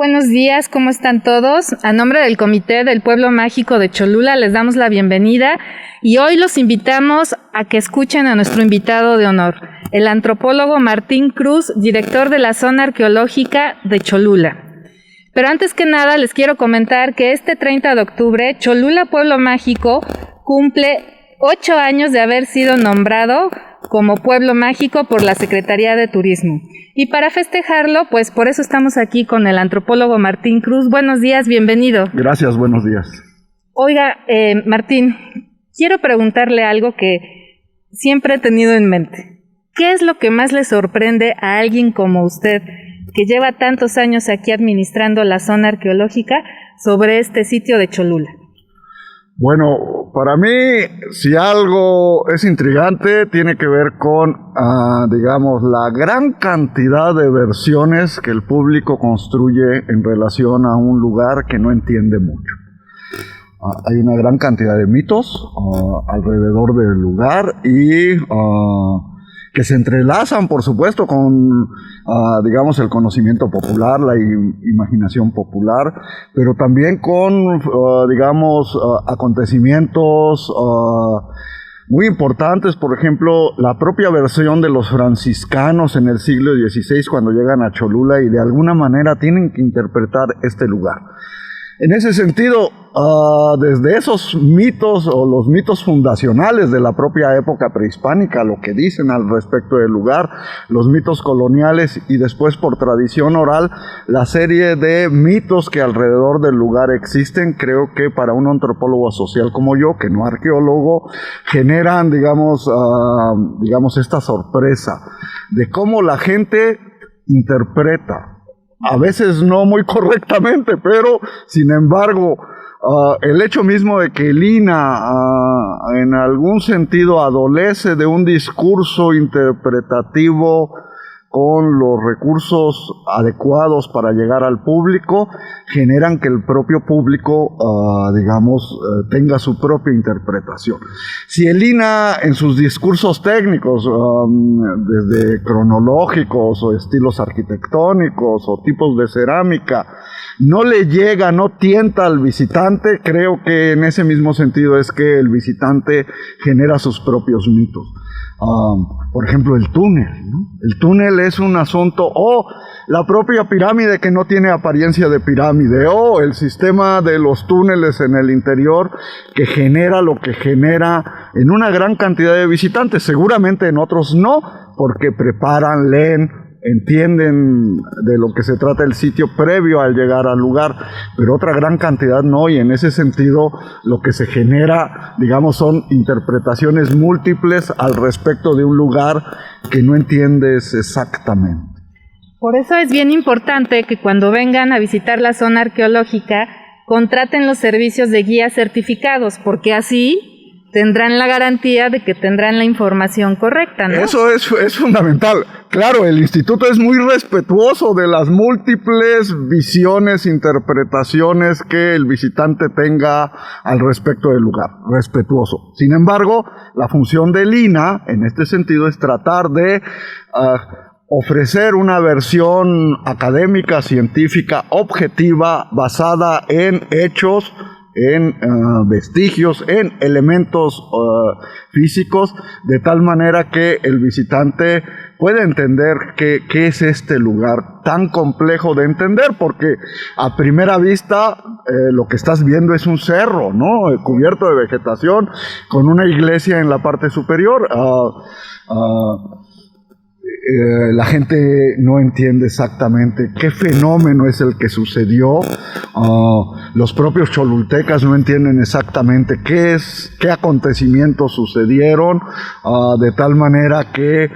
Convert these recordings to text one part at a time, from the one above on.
Buenos días, ¿cómo están todos? A nombre del Comité del Pueblo Mágico de Cholula les damos la bienvenida y hoy los invitamos a que escuchen a nuestro invitado de honor, el antropólogo Martín Cruz, director de la Zona Arqueológica de Cholula. Pero antes que nada les quiero comentar que este 30 de octubre Cholula Pueblo Mágico cumple 8 años de haber sido nombrado como Pueblo Mágico por la Secretaría de Turismo. Y para festejarlo, pues por eso estamos aquí con el antropólogo Martín Cruz. Buenos días, bienvenido. Gracias, buenos días. Oiga, Martín, quiero preguntarle algo que siempre he tenido en mente. ¿Qué es lo que más le sorprende a alguien como usted, que lleva tantos años aquí administrando la zona arqueológica, sobre este sitio de Cholula? Bueno, para mí, si algo es intrigante, tiene que ver con, digamos, la gran cantidad de versiones que el público construye en relación a un lugar que no entiende mucho. Hay una gran cantidad de mitos alrededor del lugar y que se entrelazan, por supuesto, con, digamos, el conocimiento popular, la imaginación popular, pero también con, digamos, acontecimientos muy importantes. Por ejemplo, la propia versión de los franciscanos en el siglo XVI, cuando llegan a Cholula y de alguna manera tienen que interpretar este lugar. En ese sentido, desde esos mitos o los mitos fundacionales de la propia época prehispánica, lo que dicen al respecto del lugar, los mitos coloniales y después por tradición oral, la serie de mitos que alrededor del lugar existen, creo que para un antropólogo social como yo, que no arqueólogo, generan, digamos, esta sorpresa de cómo la gente interpreta. A veces no muy correctamente, pero sin embargo, el hecho mismo de que el INAH en algún sentido adolece de un discurso interpretativo con los recursos adecuados para llegar al público, generan que el propio público, tenga su propia interpretación. Si el INAH en sus discursos técnicos, desde cronológicos o estilos arquitectónicos o tipos de cerámica, no le llega, no tienta al visitante, creo que en ese mismo sentido es que el visitante genera sus propios mitos. Por ejemplo, el túnel, ¿no? El túnel es un asunto, o la propia pirámide que no tiene apariencia de pirámide, o el sistema de los túneles en el interior que genera lo que genera en una gran cantidad de visitantes. Seguramente en otros no, porque preparan, leen, entienden de lo que se trata el sitio previo al llegar al lugar, pero otra gran cantidad no, y en ese sentido lo que se genera, digamos, son interpretaciones múltiples al respecto de un lugar que no entiendes exactamente. Por eso es bien importante que cuando vengan a visitar la zona arqueológica contraten los servicios de guías certificados, porque así tendrán la garantía de que tendrán la información correcta, ¿no? Eso es fundamental. Claro, el instituto es muy respetuoso de las múltiples visiones, interpretaciones que el visitante tenga al respecto del lugar. Respetuoso. Sin embargo, la función del INAH, en este sentido, es tratar de ofrecer una versión académica, científica, objetiva, basada en hechos, en vestigios, en elementos físicos, de tal manera que el visitante puede entender qué es este lugar tan complejo de entender, porque a primera vista lo que estás viendo es un cerro, ¿no? Cubierto de vegetación, con una iglesia en la parte superior. La gente no entiende exactamente qué fenómeno es el que sucedió. Los propios cholultecas no entienden exactamente qué acontecimios sucedieron, de tal manera que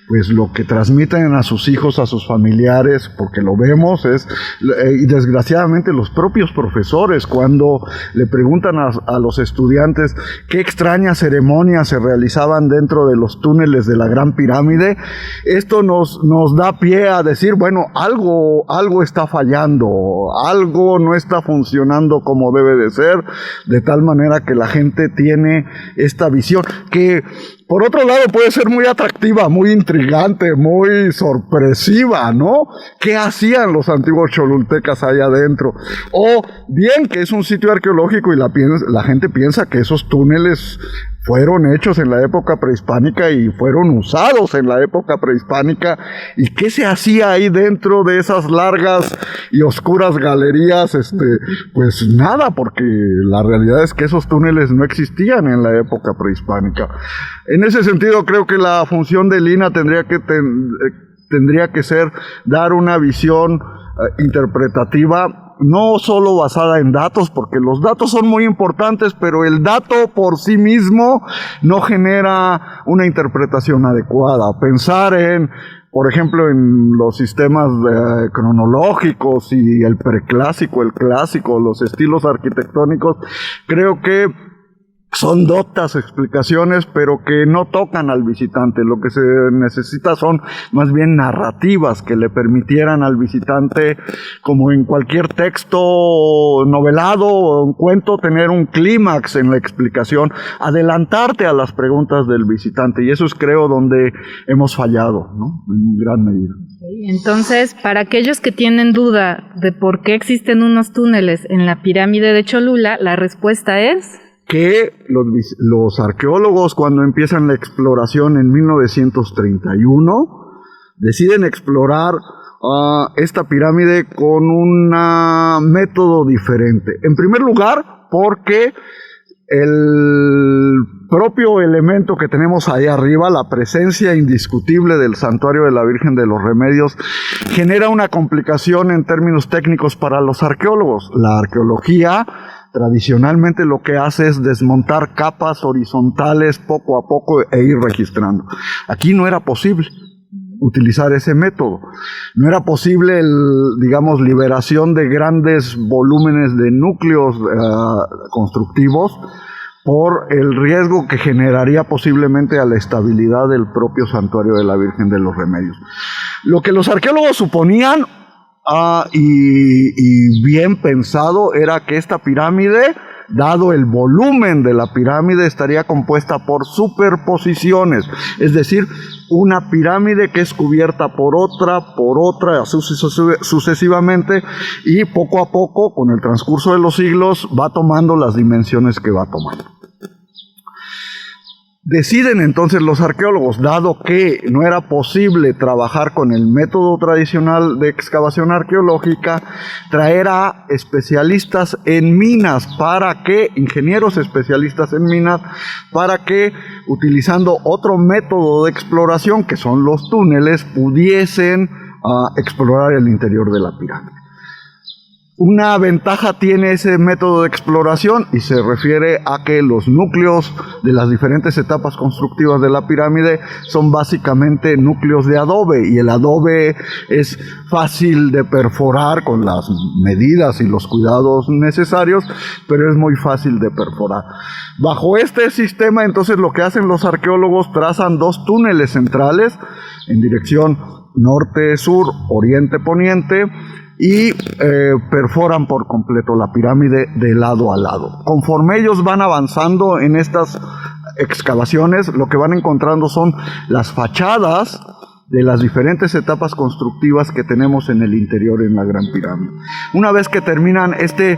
pues lo que transmiten a sus hijos, a sus familiares, porque lo vemos, y desgraciadamente los propios profesores, cuando le preguntan a los estudiantes qué extrañas ceremonias se realizaban dentro de los túneles de la Gran Pirámide, esto nos da pie a decir, bueno, algo está fallando, algo no está funcionando como debe de ser, de tal manera que la gente tiene esta visión, que por otro lado puede ser muy atractiva, muy intrigante, muy sorpresiva, ¿no? ¿Qué hacían los antiguos cholultecas allá adentro? O bien que es un sitio arqueológico y la gente piensa que esos túneles fueron hechos en la época prehispánica y fueron usados en la época prehispánica. ¿Y qué se hacía ahí dentro de esas largas y oscuras galerías? Pues nada, porque la realidad es que esos túneles no existían en la época prehispánica. En ese sentido, creo que la función del INAH tendría que ser dar una visión interpretativa, no solo basada en datos, porque los datos son muy importantes, pero el dato por sí mismo no genera una interpretación adecuada. Pensar por ejemplo, en los sistemas cronológicos y el preclásico, el clásico, los estilos arquitectónicos, creo que son doctas explicaciones, pero que no tocan al visitante. Lo que se necesita son más bien narrativas que le permitieran al visitante, como en cualquier texto novelado o un cuento, tener un clímax en la explicación, adelantarte a las preguntas del visitante, y eso es, creo, donde hemos fallado, ¿no? En gran medida. Entonces, para aquellos que tienen duda de por qué existen unos túneles en la pirámide de Cholula, la respuesta es que los arqueólogos, cuando empiezan la exploración en 1931, deciden explorar esta pirámide con un método diferente. En primer lugar, porque el propio elemento que tenemos ahí arriba, la presencia indiscutible del santuario de la Virgen de los Remedios, genera una complicación en términos técnicos para los arqueólogos. La arqueología tradicionalmente lo que hace es desmontar capas horizontales poco a poco e ir registrando. Aquí no era posible utilizar ese método. No era posible, liberación de grandes volúmenes de núcleos constructivos por el riesgo que generaría posiblemente a la estabilidad del propio santuario de la Virgen de los Remedios. Lo que los arqueólogos suponían, y bien pensado, era que esta pirámide, dado el volumen de la pirámide, estaría compuesta por superposiciones, es decir, una pirámide que es cubierta por otra, sucesivamente, y poco a poco, con el transcurso de los siglos, va tomando las dimensiones que va tomando. Deciden entonces los arqueólogos, dado que no era posible trabajar con el método tradicional de excavación arqueológica, traer a especialistas en minas, ingenieros especialistas en minas, para que, utilizando otro método de exploración, que son los túneles, pudiesen explorar el interior de la pirámide. Una ventaja tiene ese método de exploración, y se refiere a que los núcleos de las diferentes etapas constructivas de la pirámide son básicamente núcleos de adobe, y el adobe es fácil de perforar con las medidas y los cuidados necesarios, pero es muy fácil de perforar. Bajo este sistema, entonces, lo que hacen los arqueólogos, trazan dos túneles centrales en dirección norte-sur, oriente-poniente, y perforan por completo la pirámide de lado a lado. Conforme ellos van avanzando en estas excavaciones, lo que van encontrando son las fachadas de las diferentes etapas constructivas que tenemos en el interior, en la Gran Pirámide. Una vez que terminan este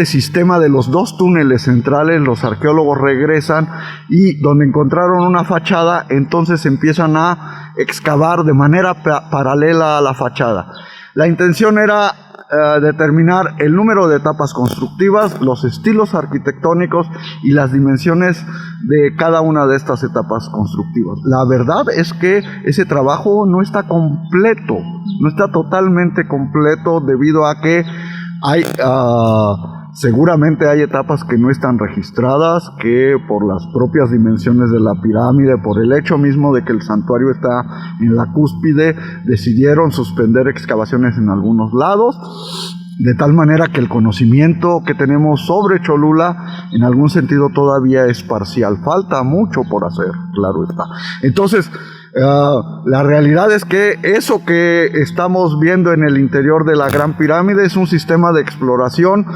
sistema de los dos túneles centrales, los arqueólogos regresan, y donde encontraron una fachada, entonces empiezan a excavar de manera paralela a la fachada. La intención era determinar el número de etapas constructivas, los estilos arquitectónicos y las dimensiones de cada una de estas etapas constructivas. La verdad es que ese trabajo no está completo, no está totalmente completo, debido a que hay seguramente hay etapas que no están registradas, que por las propias dimensiones de la pirámide, por el hecho mismo de que el santuario está en la cúspide, decidieron suspender excavaciones en algunos lados, de tal manera que el conocimiento que tenemos sobre Cholula, en algún sentido, todavía es parcial. Falta mucho por hacer, claro está. Entonces, La realidad es que eso que estamos viendo en el interior de la Gran Pirámide es un sistema de exploración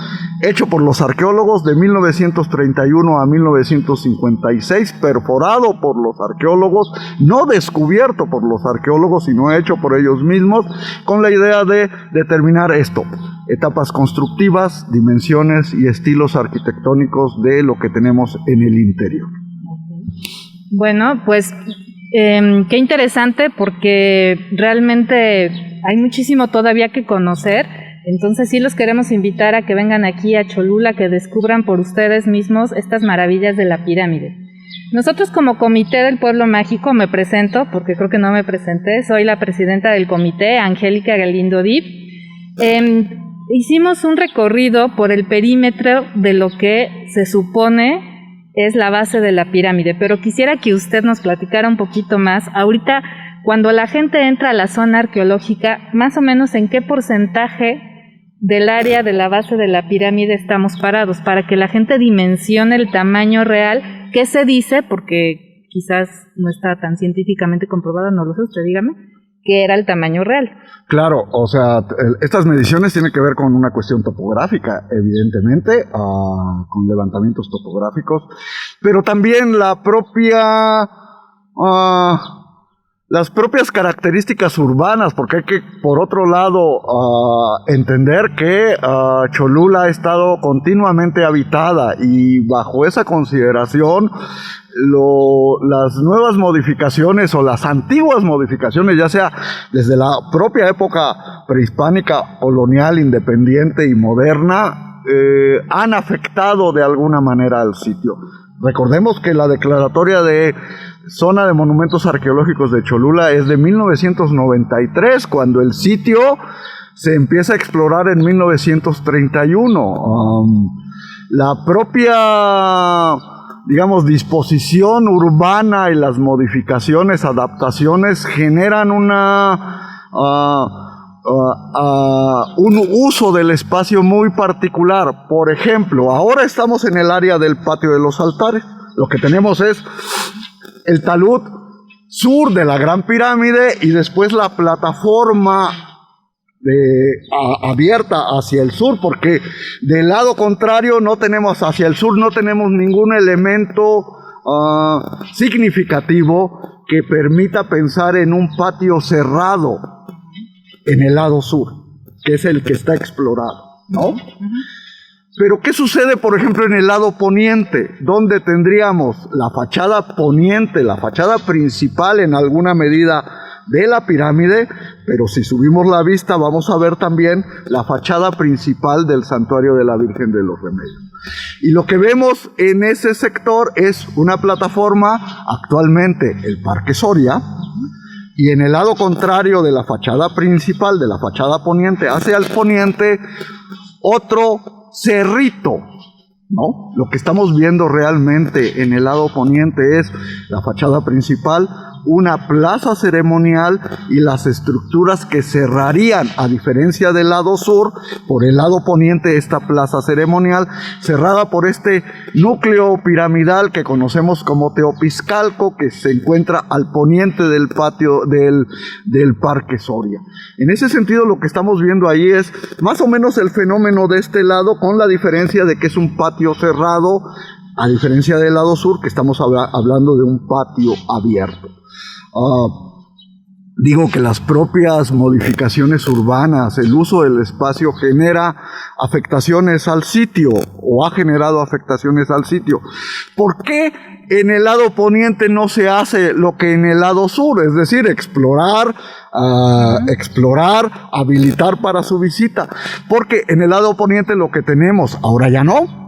hecho por los arqueólogos de 1931 a 1956, perforado por los arqueólogos, no descubierto por los arqueólogos, sino hecho por ellos mismos, con la idea de determinar esto: etapas constructivas, dimensiones y estilos arquitectónicos de lo que tenemos en el interior. Bueno, pues qué interesante, porque realmente hay muchísimo todavía que conocer. Entonces sí los queremos invitar a que vengan aquí a Cholula, que descubran por ustedes mismos estas maravillas de la pirámide. Nosotros, como Comité del Pueblo Mágico, me presento, porque creo que no me presenté, soy la presidenta del comité, Angélica Galindo Dip. Hicimos un recorrido por el perímetro de lo que se supone es la base de la pirámide, pero quisiera que usted nos platicara un poquito más. Ahorita, cuando la gente entra a la zona arqueológica, más o menos en qué porcentaje del área de la base de la pirámide estamos parados, para que la gente dimensione el tamaño real. ¿Qué se dice? Porque quizás no está tan científicamente comprobado, no lo sé, usted dígame, ¿qué era el tamaño real? Claro, o sea, estas mediciones tienen que ver con una cuestión topográfica, evidentemente, con levantamientos topográficos, pero también la propia, las propias características urbanas, porque hay que, por otro lado, entender que Cholula ha estado continuamente habitada, y bajo esa consideración, las nuevas modificaciones o las antiguas modificaciones, ya sea desde la propia época prehispánica, colonial, independiente y moderna, han afectado de alguna manera al sitio. Recordemos que la declaratoria de Zona de Monumentos Arqueológicos de Cholula es de 1993, cuando el sitio se empieza a explorar en 1931. La propia, digamos, disposición urbana y las modificaciones, adaptaciones generan un uso del espacio muy particular. Por ejemplo, ahora estamos en el área del patio de los altares. Lo que tenemos es el talud sur de la Gran Pirámide y después la plataforma abierta hacia el sur, porque del lado contrario no tenemos, hacia el sur no tenemos ningún elemento significativo que permita pensar en un patio cerrado en el lado sur, que es el que está explorado, ¿no? Pero ¿qué sucede, por ejemplo, en el lado poniente, donde tendríamos la fachada poniente, la fachada principal en alguna medida de la pirámide, pero si subimos la vista vamos a ver también la fachada principal del Santuario de la Virgen de los Remedios? Y lo que vemos en ese sector es una plataforma, actualmente el Parque Soria, y en el lado contrario de la fachada principal, de la fachada poniente, hacia el poniente, otro cerrito, ¿no? Lo que estamos viendo realmente en el lado poniente es la fachada principal, una plaza ceremonial y las estructuras que cerrarían, a diferencia del lado sur, por el lado poniente esta plaza ceremonial cerrada por este núcleo piramidal que conocemos como Teopiscalco, que se encuentra al poniente del patio del Parque Soria. En ese sentido, lo que estamos viendo ahí es más o menos el fenómeno de este lado, con la diferencia de que es un patio cerrado, a diferencia del lado sur, que estamos hablando de un patio abierto. Digo que las propias modificaciones urbanas, el uso del espacio genera afectaciones al sitio, o ha generado afectaciones al sitio. ¿Por qué en el lado poniente no se hace lo que en el lado sur? Es decir, explorar, habilitar para su visita. Porque en el lado poniente lo que tenemos, ahora ya no,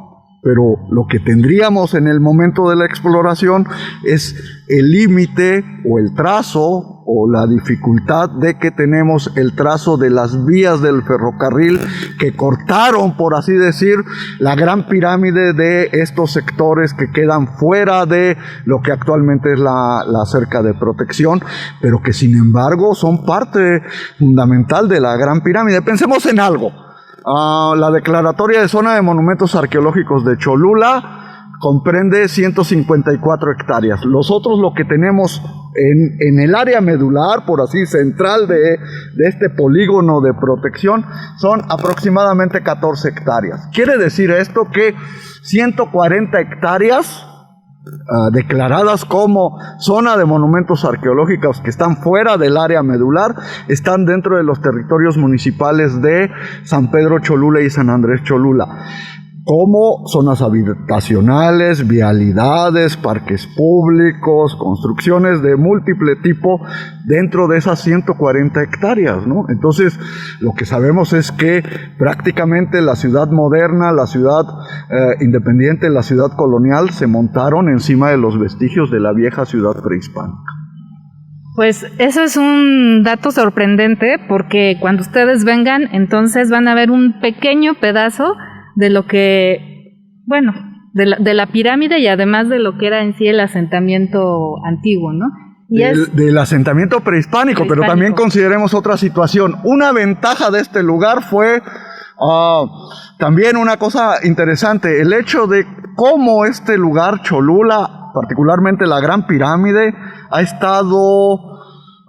pero lo que tendríamos en el momento de la exploración es el límite o el trazo o la dificultad de que tenemos el trazo de las vías del ferrocarril que cortaron, por así decir, la Gran Pirámide de estos sectores que quedan fuera de lo que actualmente es la cerca de protección, pero que sin embargo son parte fundamental de la Gran Pirámide. Pensemos en algo. La declaratoria de Zona de Monumentos Arqueológicos de Cholula comprende 154 hectáreas. Nosotros lo que tenemos En el área medular, por así, central de este polígono de protección, son aproximadamente 14 hectáreas. Quiere decir esto que 140 hectáreas declaradas como zona de monumentos arqueológicos que están fuera del área medular, están dentro de los territorios municipales de San Pedro Cholula y San Andrés Cholula, como zonas habitacionales, vialidades, parques públicos, construcciones de múltiple tipo dentro de esas 140 hectáreas, ¿no? Entonces, lo que sabemos es que prácticamente la ciudad moderna, la ciudad independiente, la ciudad colonial se montaron encima de los vestigios de la vieja ciudad prehispánica. Pues eso es un dato sorprendente, porque cuando ustedes vengan, entonces van a ver un pequeño pedazo de lo que, bueno, de la pirámide, y además de lo que era en sí el asentamiento antiguo, ¿no? Del asentamiento prehispánico, pero también consideremos otra situación. Una ventaja de este lugar fue también una cosa interesante, el hecho de cómo este lugar, Cholula, particularmente la Gran Pirámide, ha estado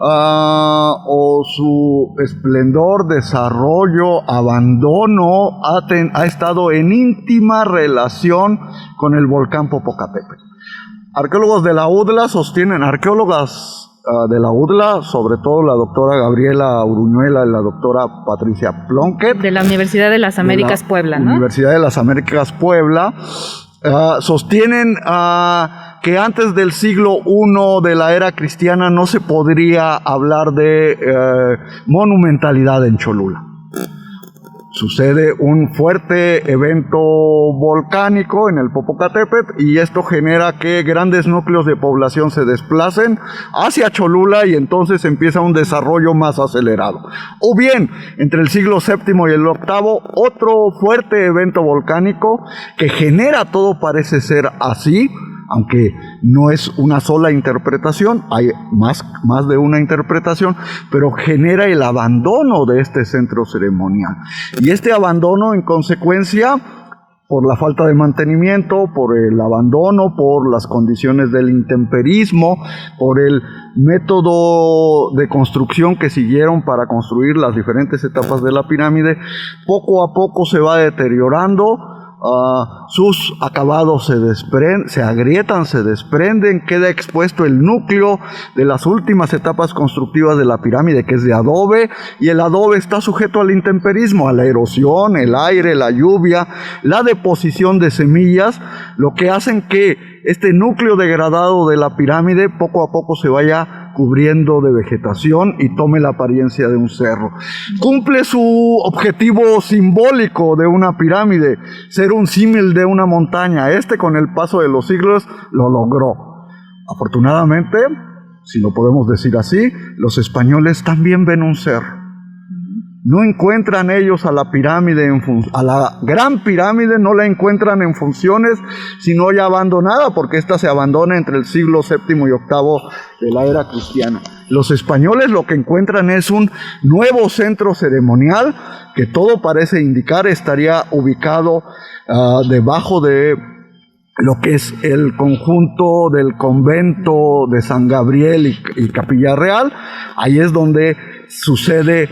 o su esplendor, desarrollo, abandono ha estado en íntima relación con el volcán Popocatépetl. Arqueólogas de la UDLA, sobre todo la doctora Gabriela Uruñuela y la doctora Patricia Plunkett, de la Universidad de las Américas Puebla, ¿no? Universidad de las Américas Puebla, sostienen que antes del siglo I de la era cristiana no se podría hablar de monumentalidad en Cholula. Sucede un fuerte evento volcánico en el Popocatépetl y esto genera que grandes núcleos de población se desplacen hacia Cholula y entonces empieza un desarrollo más acelerado. O bien, entre el siglo VII y el VIII, otro fuerte evento volcánico que genera, todo parece ser así, aunque no es una sola interpretación, hay más de una interpretación, pero genera el abandono de este centro ceremonial. Y este abandono, en consecuencia, por la falta de mantenimiento, por el abandono, por las condiciones del intemperismo, por el método de construcción que siguieron para construir las diferentes etapas de la pirámide, poco a poco se va deteriorando. Sus acabados se agrietan, se desprenden, queda expuesto el núcleo de las últimas etapas constructivas de la pirámide, que es de adobe, y el adobe está sujeto al intemperismo, a la erosión, el aire, la lluvia, la deposición de semillas, lo que hacen que este núcleo degradado de la pirámide poco a poco se vaya cubriendo de vegetación y tome la apariencia de un cerro. Cumple su objetivo simbólico de una pirámide, ser un símil de una montaña. Con el paso de los siglos lo logró. Afortunadamente, si lo podemos decir así, los españoles también ven un cerro. No encuentran ellos a la pirámide, a la Gran Pirámide, no la encuentran en funciones, sino ya abandonada, porque ésta se abandona entre el siglo VII y VIII de la era cristiana. Los españoles lo que encuentran es un nuevo centro ceremonial que todo parece indicar estaría ubicado debajo de lo que es el conjunto del convento de San Gabriel y Capilla Real. Ahí es donde sucede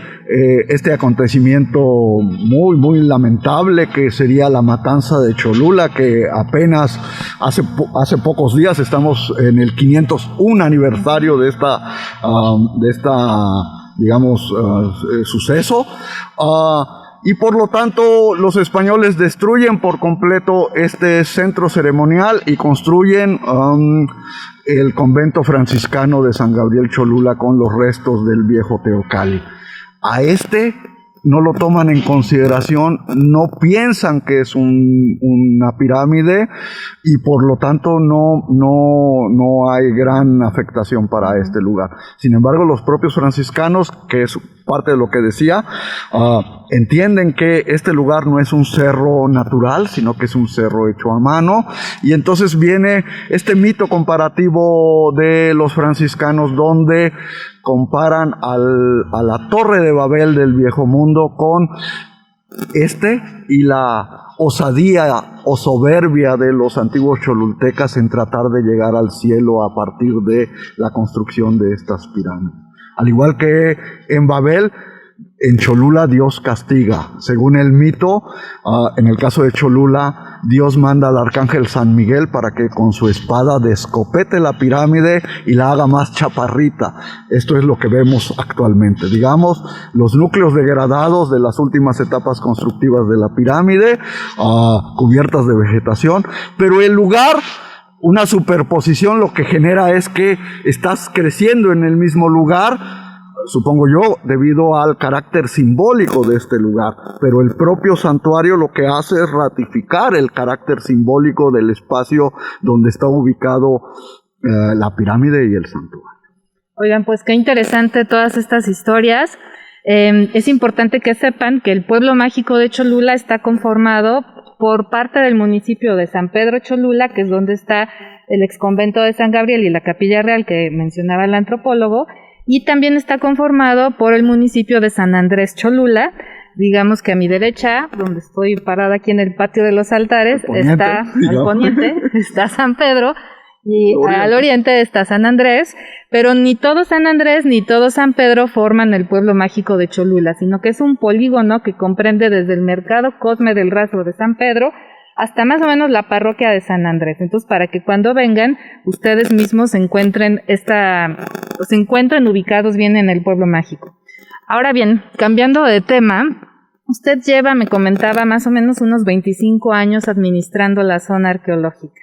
este acontecimiento muy, muy lamentable, que sería la matanza de Cholula, que apenas hace pocos días estamos en el 501 aniversario de esta suceso. Y por lo tanto los españoles destruyen por completo este centro ceremonial y construyen el convento franciscano de San Gabriel Cholula con los restos del viejo Teocalli. A no lo toman en consideración, no piensan que es una pirámide y por lo tanto no hay gran afectación para este lugar. Sin embargo, los propios franciscanos, que es parte de lo que decía, entienden que este lugar no es un cerro natural, sino que es un cerro hecho a mano, y entonces viene este mito comparativo de los franciscanos donde comparan a la Torre de Babel del Viejo Mundo con y la osadía o soberbia de los antiguos cholultecas en tratar de llegar al cielo a partir de la construcción de estas pirámides. Al igual que en Babel, en Cholula Dios castiga. Según el mito, en el caso de Cholula, Dios manda al arcángel San Miguel para que con su espada descopete la pirámide y la haga más chaparrita. Esto es lo que vemos actualmente. Digamos, los núcleos degradados de las últimas etapas constructivas de la pirámide, cubiertas de vegetación, pero el lugar, una superposición, lo que genera es que estás creciendo en el mismo lugar, supongo yo, debido al carácter simbólico de este lugar, pero el propio santuario lo que hace es ratificar el carácter simbólico del espacio donde está ubicado la pirámide y el santuario. Oigan, pues qué interesante todas estas historias. Es importante que sepan que el pueblo mágico de Cholula está conformado por parte del municipio de San Pedro Cholula, que es donde está el exconvento de San Gabriel y la Capilla Real que mencionaba el antropólogo, y también está conformado por el municipio de San Andrés Cholula. Digamos que a mi derecha, donde estoy parada aquí en el patio de los altares, al poniente está San Pedro, y al oriente está San Andrés, pero ni todo San Andrés ni todo San Pedro forman el pueblo mágico de Cholula, sino que es un polígono que comprende desde el mercado Cosme del Rastro de San Pedro hasta más o menos la parroquia de San Andrés. Entonces, para que cuando vengan, ustedes mismos se encuentren ubicados bien en el pueblo mágico. Ahora bien, cambiando de tema, usted lleva, me comentaba, más o menos unos 25 años administrando la zona arqueológica.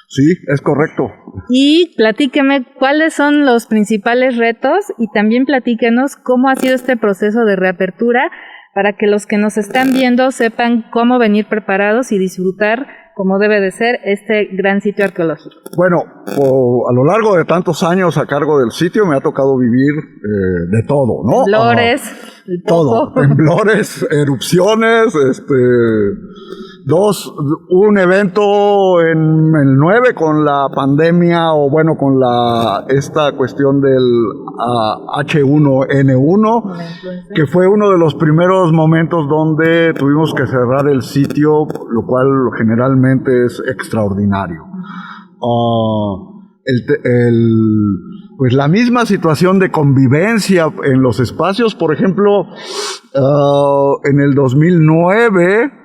Sí, es correcto. Y platíqueme cuáles son los principales retos y también platíquenos cómo ha sido este proceso de reapertura para que los que nos están viendo sepan cómo venir preparados y disfrutar, como debe de ser, este gran sitio arqueológico. Bueno, a lo largo de tantos años a cargo del sitio me ha tocado vivir de todo, ¿no? Temblores, todo, temblores, erupciones, un evento en el 9 con la pandemia, o bueno, con esta cuestión del H1N1, que fue uno de los primeros momentos donde tuvimos que cerrar el sitio, lo cual generalmente es extraordinario. Pues la misma situación de convivencia en los espacios, por ejemplo, en el 2009,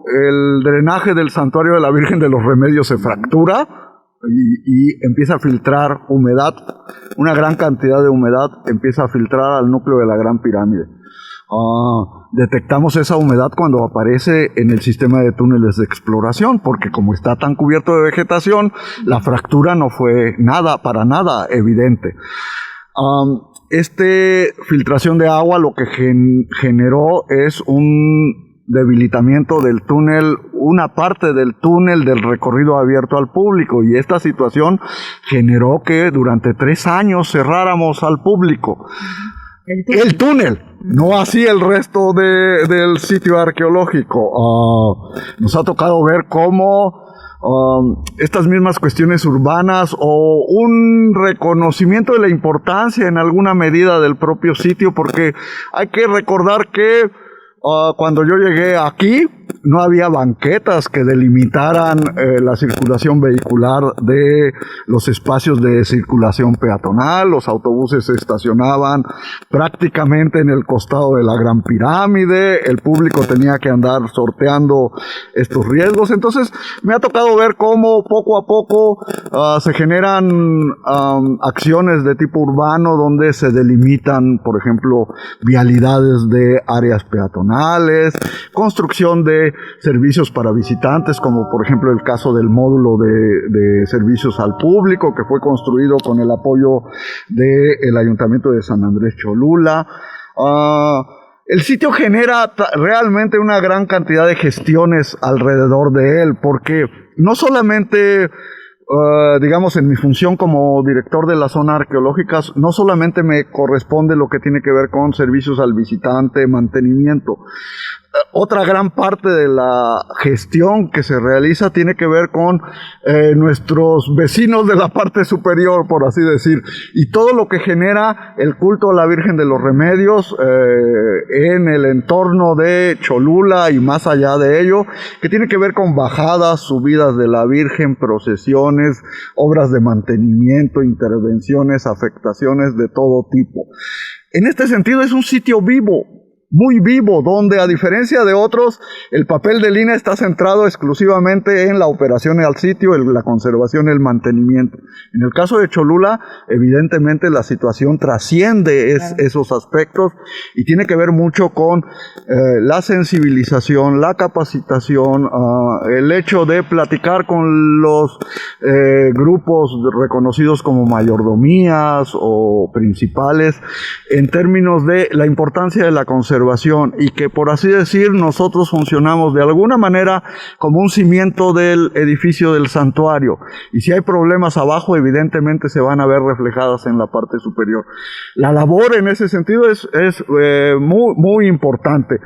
el drenaje del santuario de la Virgen de los Remedios se fractura y empieza a filtrar humedad, una gran cantidad de humedad empieza a filtrar al núcleo de la Gran Pirámide. Detectamos esa humedad cuando aparece en el sistema de túneles de exploración, porque como está tan cubierto de vegetación, la fractura no fue para nada evidente. Filtración de agua lo que generó es un debilitamiento del túnel, una parte del túnel del recorrido abierto al público, y esta situación generó que durante 3 años cerráramos al público el túnel, no así el resto del sitio arqueológico. Nos ha tocado ver cómo estas mismas cuestiones urbanas o un reconocimiento de la importancia en alguna medida del propio sitio, porque hay que recordar que cuando yo llegué aquí no había banquetas que delimitaran la circulación vehicular de los espacios de circulación peatonal. Los autobuses se estacionaban prácticamente en el costado de la Gran Pirámide, el público tenía que andar sorteando estos riesgos. Entonces me ha tocado ver cómo poco a poco se generan acciones de tipo urbano donde se delimitan, por ejemplo, vialidades de áreas peatonales, construcción de servicios para visitantes, como por ejemplo el caso del módulo de servicios al público, que fue construido con el apoyo del Ayuntamiento de San Andrés Cholula. El sitio genera realmente una gran cantidad de gestiones alrededor de él, porque no solamente digamos, en mi función como director de la zona arqueológica, no solamente me corresponde lo que tiene que ver con servicios al visitante, mantenimiento. Otra gran parte de la gestión que se realiza tiene que ver con nuestros vecinos de la parte superior, por así decir, y todo lo que genera el culto a la Virgen de los Remedios en el entorno de Cholula y más allá de ello, que tiene que ver con bajadas, subidas de la Virgen, procesiones, obras de mantenimiento, intervenciones, afectaciones de todo tipo. En este sentido es un sitio vivo, muy vivo, donde a diferencia de otros, el papel del INE está centrado exclusivamente en la operación al sitio, la conservación y el mantenimiento. En el caso de Cholula, evidentemente la situación trasciende esos aspectos y tiene que ver mucho con la sensibilización, la capacitación, el hecho de platicar con los grupos reconocidos como mayordomías o principales en términos de la importancia de la conservación y que, por así decir, nosotros funcionamos de alguna manera como un cimiento del edificio del santuario, y si hay problemas abajo evidentemente se van a ver reflejadas en la parte superior. La labor en ese sentido es muy importante.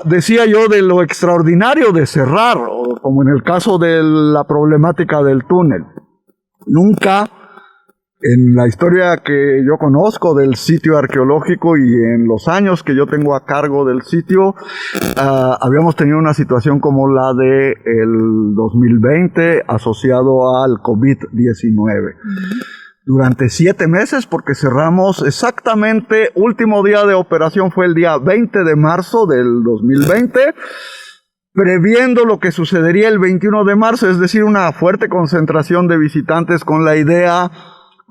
Decía yo de lo extraordinario de cerrar, como en el caso de la problemática del túnel. Nunca en la historia que yo conozco del sitio arqueológico y en los años que yo tengo a cargo del sitio, habíamos tenido una situación como la de el 2020 asociado al COVID-19. Durante 7 meses, porque cerramos exactamente, último día de operación fue el día 20 de marzo del 2020, previendo lo que sucedería el 21 de marzo, es decir, una fuerte concentración de visitantes con la idea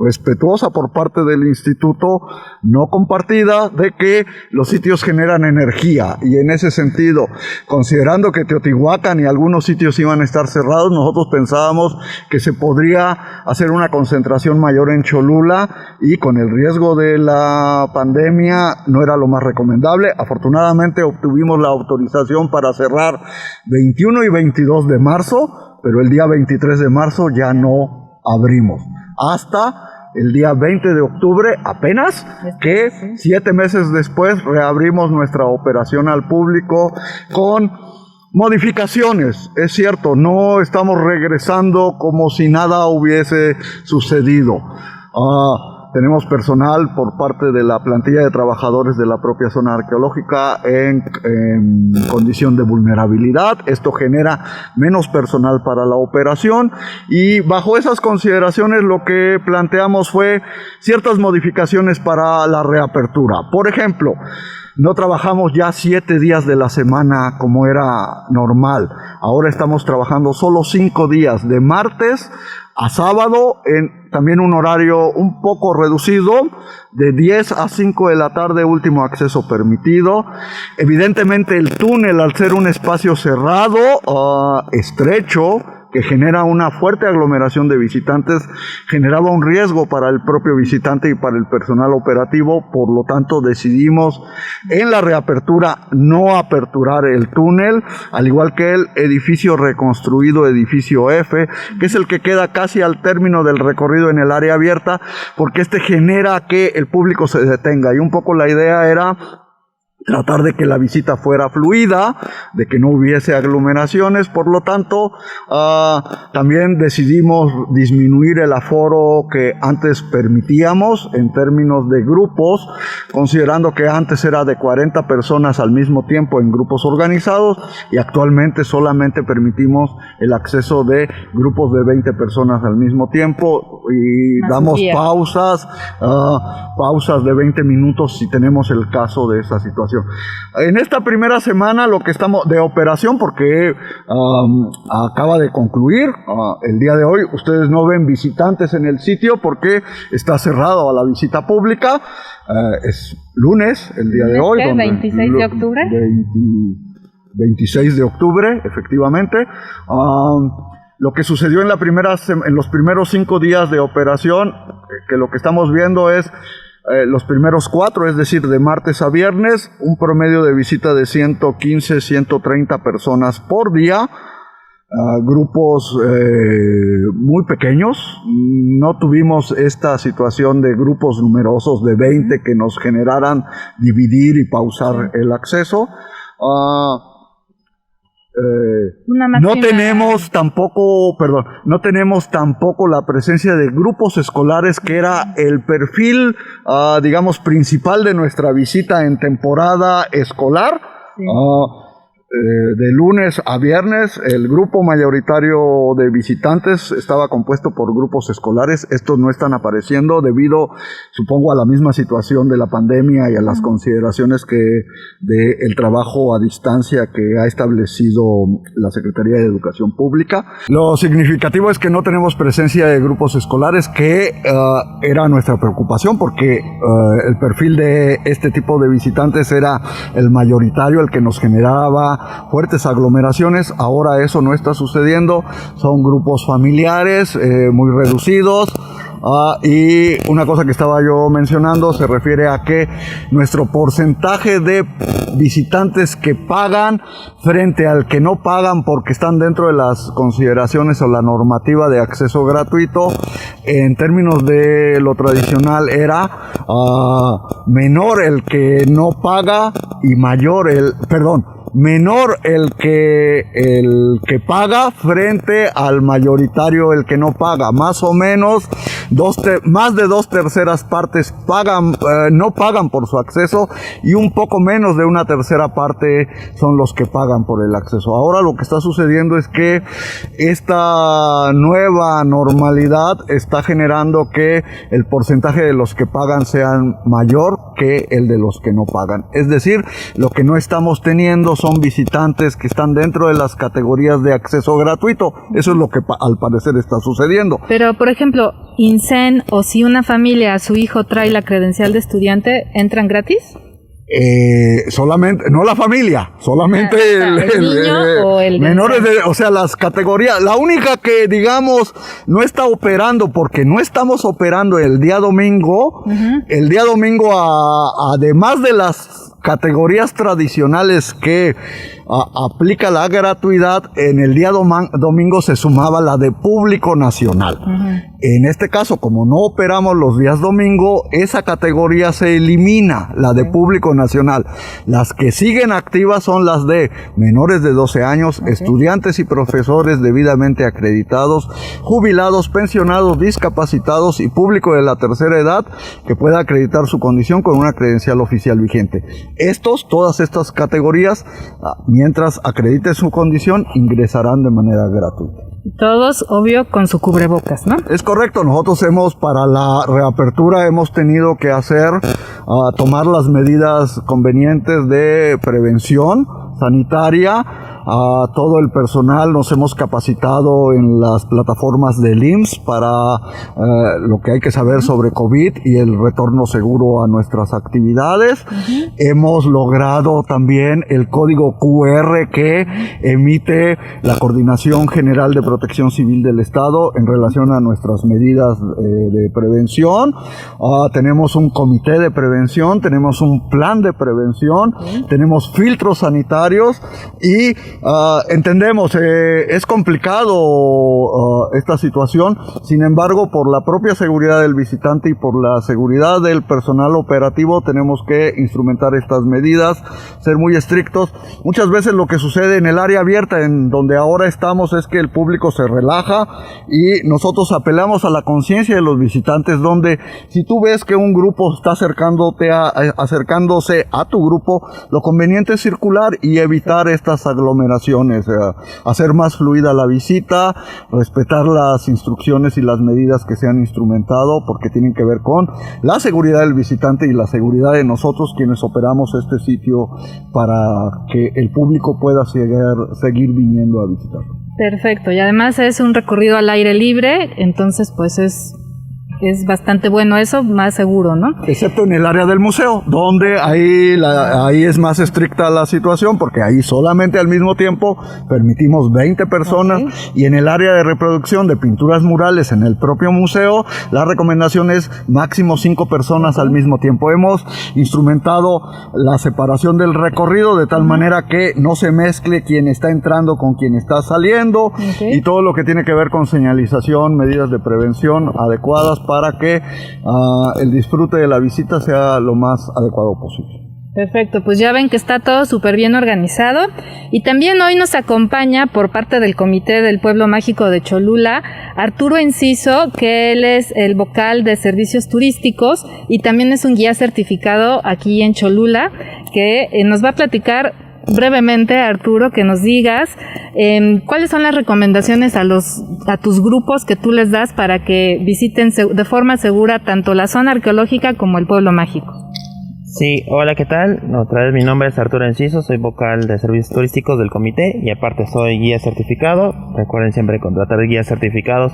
respetuosa por parte del instituto, no compartida, de que los sitios generan energía, y en ese sentido, considerando que Teotihuacán y algunos sitios iban a estar cerrados, nosotros pensábamos que se podría hacer una concentración mayor en Cholula, y con el riesgo de la pandemia no era lo más recomendable. Afortunadamente obtuvimos la autorización para cerrar 21 y 22 de marzo, pero el día 23 de marzo ya no abrimos, hasta el día 20 de octubre, apenas, que 7 meses después reabrimos nuestra operación al público con modificaciones. Es cierto, no estamos regresando como si nada hubiese sucedido. Tenemos personal por parte de la plantilla de trabajadores de la propia zona arqueológica en condición de vulnerabilidad. Esto genera menos personal para la operación, y bajo esas consideraciones lo que planteamos fue ciertas modificaciones para la reapertura. Por ejemplo, no trabajamos ya 7 días de la semana como era normal. Ahora estamos trabajando solo 5 días, de martes a sábado, en también un horario un poco reducido, de 10 a 5 de la tarde, último acceso permitido. Evidentemente el túnel, al ser un espacio cerrado, estrecho, que genera una fuerte aglomeración de visitantes, generaba un riesgo para el propio visitante y para el personal operativo. Por lo tanto, decidimos en la reapertura no aperturar el túnel, al igual que el edificio reconstruido, edificio F, que es el que queda casi al término del recorrido en el área abierta, porque este genera que el público se detenga, y un poco la idea era tratar de que la visita fuera fluida, de que no hubiese aglomeraciones. Por lo tanto, también decidimos disminuir el aforo que antes permitíamos en términos de grupos, considerando que antes era de 40 personas al mismo tiempo en grupos organizados, y actualmente solamente permitimos el acceso de grupos de 20 personas al mismo tiempo, y damos pausas de 20 minutos si tenemos el caso de esa situación. En esta primera semana lo que estamos de operación, porque acaba de concluir el día de hoy, ustedes no ven visitantes en el sitio porque está cerrado a la visita pública. Es lunes, el día de hoy, 26 de octubre. 26 de octubre, efectivamente. Lo que sucedió en los primeros 5 días de operación, que lo que estamos viendo es los primeros 4, es decir, de martes a viernes, un promedio de visita de 115, 130 personas por día, grupos muy pequeños. No tuvimos esta situación de grupos numerosos de 20 que nos generaran dividir y pausar el acceso. no tenemos tampoco la presencia de grupos escolares, que era el perfil, digamos, principal de nuestra visita en temporada escolar. Sí. De lunes a viernes, el grupo mayoritario de visitantes estaba compuesto por grupos escolares. Estos no están apareciendo debido, supongo, a la misma situación de la pandemia y a las consideraciones del trabajo a distancia que ha establecido la Secretaría de Educación Pública. Lo significativo es que no tenemos presencia de grupos escolares, que era nuestra preocupación, porque el perfil de este tipo de visitantes era el mayoritario, el que nos generaba fuertes aglomeraciones. Ahora eso no está sucediendo, son grupos familiares muy reducidos. Y una cosa que estaba yo mencionando se refiere a que nuestro porcentaje de visitantes que pagan frente al que no pagan porque están dentro de las consideraciones o la normativa de acceso gratuito, en términos de lo tradicional, era menor el que no paga y menor el que paga frente al mayoritario el que no paga. Más o menos más de 2/3 partes no pagan por su acceso, y un poco menos de 1/3 parte son los que pagan por el acceso. Ahora lo que está sucediendo es que esta nueva normalidad está generando que el porcentaje de los que pagan sean mayor que el de los que no pagan. Es decir, lo que no estamos teniendo son visitantes que están dentro de las categorías de acceso gratuito. Eso es lo que al parecer está sucediendo. Pero, por ejemplo, INSEN, o si una familia a su hijo trae la credencial de estudiante, ¿entran gratis? Solamente, no la familia, solamente el niño o el menores o sea, las categorías. La única que, digamos, no está operando, porque no estamos operando el día domingo. El día domingo, además de las categorías tradicionales que aplica la gratuidad, en el día domingo se sumaba la de público nacional. En este caso, como no operamos los días domingo, esa categoría se elimina, la de público nacional. Las que siguen activas son las de menores de 12 años, estudiantes y profesores debidamente acreditados, jubilados, pensionados, discapacitados y público de la tercera edad que pueda acreditar su condición con una credencial oficial vigente. Todas estas categorías, mientras acredite su condición, ingresarán de manera gratuita. Todos, obvio, con su cubrebocas, ¿no? Es correcto. Nosotros para la reapertura hemos tenido que tomar las medidas convenientes de prevención sanitaria. Todo el personal nos hemos capacitado en las plataformas del IMSS para lo que hay que saber sobre COVID y el retorno seguro a nuestras actividades. Hemos logrado también el código QR que emite la Coordinación General de Protección Civil del Estado en relación a nuestras medidas de prevención. Tenemos un comité de prevención, tenemos un plan de prevención, tenemos filtros sanitarios y entendemos, es complicado esta situación. Sin embargo, por la propia seguridad del visitante y por la seguridad del personal operativo, tenemos que instrumentar estas medidas, ser muy estrictos. Muchas veces lo que sucede en el área abierta, en donde ahora estamos, es que el público se relaja y nosotros apelamos a la conciencia de los visitantes, donde si tú ves que un grupo está acercándose a tu grupo, lo conveniente es circular y evitar estas aglomeraciones, hacer más fluida la visita, respetar las instrucciones y las medidas que se han instrumentado, porque tienen que ver con la seguridad del visitante y la seguridad de nosotros quienes operamos este sitio para que el público pueda seguir viniendo a visitarlo. Perfecto, y además es un recorrido al aire libre, entonces pues es bastante bueno eso, más seguro, ¿no? Excepto en el área del museo, donde ahí es más estricta la situación, porque ahí solamente al mismo tiempo permitimos 20 personas, y en el área de reproducción de pinturas murales en el propio museo, la recomendación es máximo 5 personas al mismo tiempo. Hemos instrumentado la separación del recorrido de tal manera que no se mezcle quien está entrando con quien está saliendo, y todo lo que tiene que ver con señalización, medidas de prevención adecuadas para que el disfrute de la visita sea lo más adecuado posible. Perfecto, pues ya ven que está todo súper bien organizado y también hoy nos acompaña por parte del Comité del Pueblo Mágico de Cholula Arturo Enciso, que él es el vocal de servicios turísticos y también es un guía certificado aquí en Cholula, que nos va a platicar brevemente, Arturo, que nos digas cuáles son las recomendaciones a tus grupos que tú les das para que visiten de forma segura tanto la zona arqueológica como el pueblo mágico. Sí, hola, ¿qué tal? Otra vez mi nombre es Arturo Enciso, soy vocal de servicios turísticos del comité y aparte soy guía certificado. Recuerden siempre contratar guías certificados,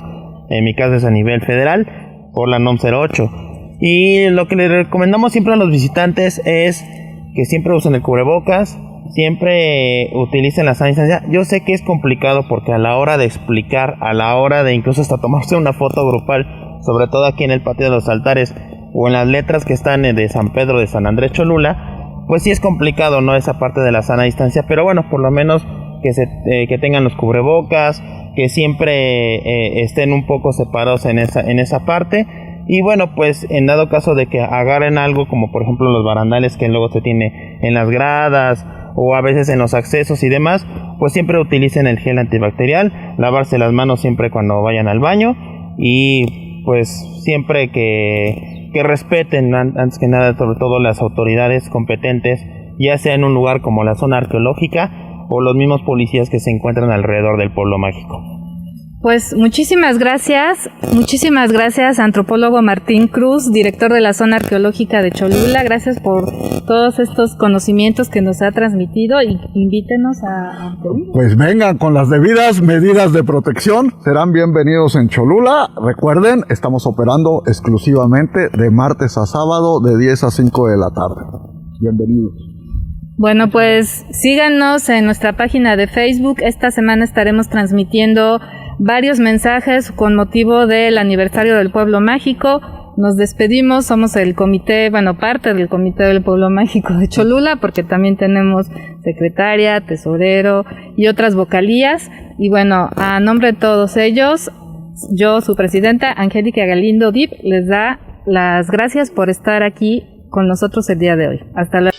en mi caso es a nivel federal, por la NOM 08. Y lo que le recomendamos siempre a los visitantes es que siempre usen el cubrebocas, siempre utilicen la sana distancia. Yo sé que es complicado porque a la hora de explicar, a la hora de incluso hasta tomarse una foto grupal, sobre todo aquí en el patio de los altares, o en las letras que están de San Pedro de San Andrés Cholula, pues sí es complicado, ¿no? Esa parte de la sana distancia, pero bueno, por lo menos que tengan los cubrebocas, que siempre estén un poco separados en esa parte, y bueno, pues en dado caso de que agarren algo como por ejemplo los barandales que luego se tiene en las gradas, o a veces en los accesos y demás, pues siempre utilicen el gel antibacterial, lavarse las manos siempre cuando vayan al baño, y pues siempre que respeten antes que nada sobre todo las autoridades competentes, ya sea en un lugar como la zona arqueológica o los mismos policías que se encuentran alrededor del pueblo mágico. Pues muchísimas gracias, antropólogo Martín Cruz, director de la zona arqueológica de Cholula. Gracias por todos estos conocimientos que nos ha transmitido y invítenos a... Pues vengan con las debidas medidas de protección, serán bienvenidos en Cholula. Recuerden, estamos operando exclusivamente de martes a sábado de 10 a 5 de la tarde. Bienvenidos. Bueno, pues síganos en nuestra página de Facebook. Esta semana estaremos transmitiendo varios mensajes con motivo del aniversario del Pueblo Mágico. Nos despedimos, somos el comité, parte del Comité del Pueblo Mágico de Cholula, porque también tenemos secretaria, tesorero y otras vocalías. Y bueno, a nombre de todos ellos, yo, su presidenta, Angélica Galindo Dip, les da las gracias por estar aquí con nosotros el día de hoy. Hasta luego.